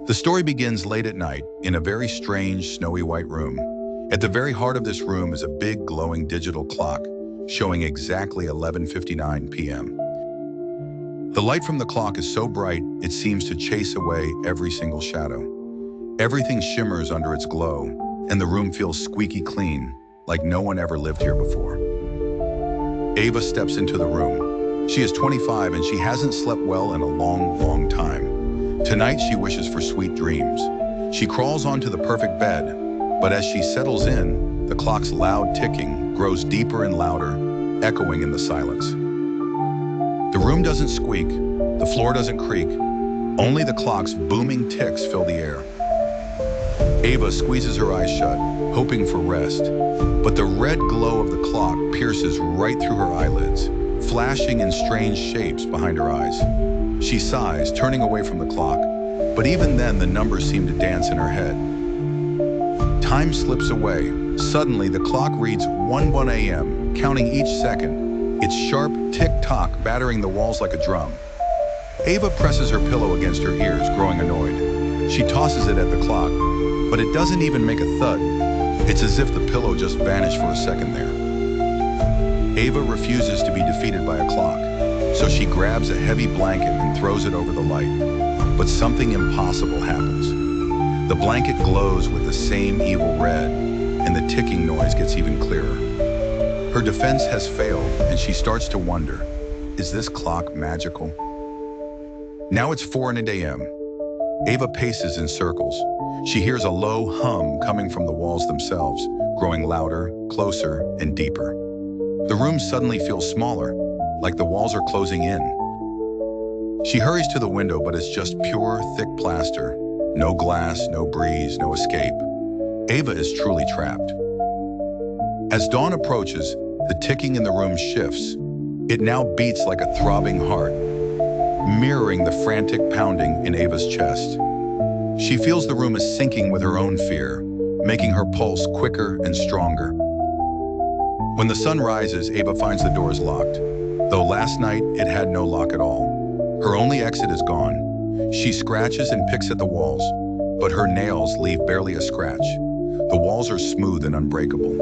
The story begins late at night in a very strange, snowy white room. At the very heart of this room is a big, glowing digital clock showing exactly 11:59 p.m. The light from the clock is so bright it seems to chase away every single shadow. Everything shimmers under its glow, and the room feels squeaky clean, like no one ever lived here before. Ava steps into the room. She is 25 and she hasn't slept well in a long time. Tonight she wishes for sweet dreams. She crawls onto the perfect bed, but as she settles in, the clock's loud ticking grows deeper and louder, echoing in the silence. The room doesn't squeak, the floor doesn't creak, only the clock's booming ticks fill the air. Ava squeezes her eyes shut, hoping for rest, but the red glow of the clock pierces right through her eyelids, flashing in strange shapes behind her eyes. She sighs, turning away from the clock, but even then the numbers seem to dance in her head. Time slips away. Suddenly the clock reads 1:1 a.m., counting each second, its sharp tick-tock battering the walls like a drum. Ava presses her pillow against her ears, growing annoyed. She tosses it at the clock, but it doesn't even make a thud. It's as if the pillow just vanished for a second there. Ava refuses to be defeated by a clock, so she grabs a heavy blanket and throws it over the light. But something impossible happens. The blanket glows with the same evil red, and the ticking noise gets even clearer. Her defense has failed, and she starts to wonder, is this clock magical? Now it's 4:00 a.m. Ava paces in circles. She hears a low hum coming from the walls themselves, growing louder, closer, and deeper. The room suddenly feels smaller, like the walls are closing in. She hurries to the window, but it's just pure, thick plaster. No glass, no breeze, no escape. Ava is truly trapped. As dawn approaches, the ticking in the room shifts. It now beats like a throbbing heart, mirroring the frantic pounding in Ava's chest. She feels the room is sinking with her own fear, making her pulse quicker and stronger. When the sun rises, Ava finds the doors locked, though last night it had no lock at all. Her only exit is gone. She scratches and picks at the walls, but her nails leave barely a scratch. The walls are smooth and unbreakable.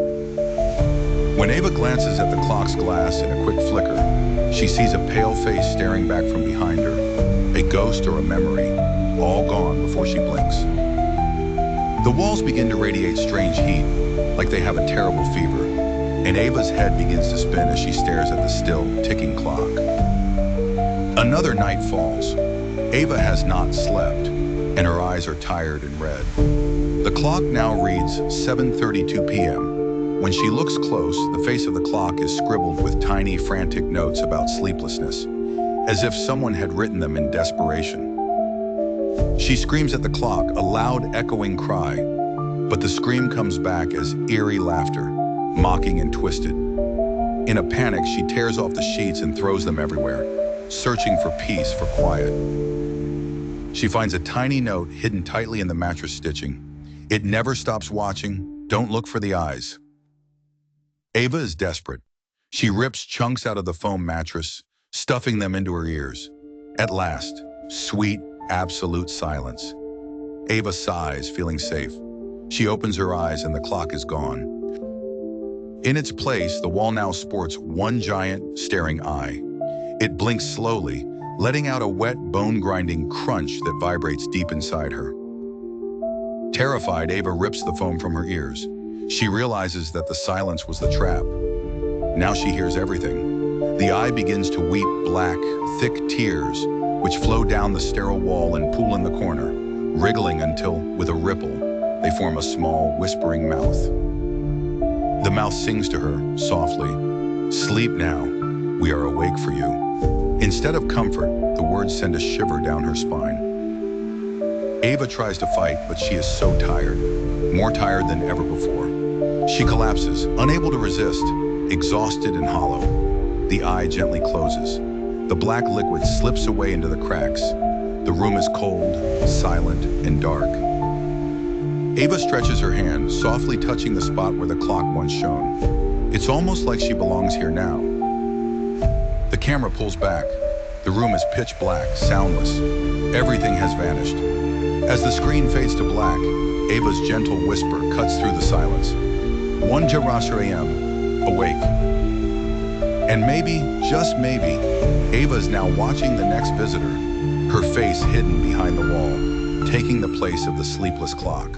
When Ava glances at the clock's glass in a quick flicker, she sees a pale face staring back from behind her, a ghost or a memory, all gone before she blinks. The walls begin to radiate strange heat, like they have a terrible fever, and Ava's head begins to spin as she stares at the still, ticking clock. Another night falls. Ava has not slept, and her eyes are tired and red. The clock now reads 7:32 p.m. When she looks close, the face of the clock is scribbled with tiny, frantic notes about sleeplessness, as if someone had written them in desperation. She screams at the clock, a loud, echoing cry, but the scream comes back as eerie laughter, mocking and twisted. In a panic, she tears off the sheets and throws them everywhere, searching for peace, for quiet. She finds a tiny note hidden tightly in the mattress stitching. It never stops watching. Don't look for the eyes. Ava is desperate. She rips chunks out of the foam mattress, stuffing them into her ears. At last, sweet, absolute silence. Ava sighs, feeling safe. She opens her eyes and the clock is gone. In its place, the wall now sports one giant, staring eye. It blinks slowly, letting out a wet, bone-grinding crunch that vibrates deep inside her. Terrified, Ava rips the foam from her ears. She realizes that the silence was the trap. Now she hears everything. The eye begins to weep black, thick tears, which flow down the sterile wall and pool in the corner, wriggling until, with a ripple, they form a small, whispering mouth. The mouth sings to her, softly, "Sleep now, we are awake for you." Instead of comfort, the words send a shiver down her spine. Ava tries to fight, but she is so tired, more tired than ever before. She collapses, unable to resist, exhausted and hollow. The eye gently closes. The black liquid slips away into the cracks. The room is cold, silent, and dark. Ava stretches her hand, softly touching the spot where the clock once shone. It's almost like she belongs here now. The camera pulls back. The room is pitch black, soundless. Everything has vanished. As the screen fades to black, Ava's gentle whisper cuts through the silence. 1:00 a.m. Awake. And maybe, just maybe, Ava's now watching the next visitor, her face hidden behind the wall, taking the place of the sleepless clock.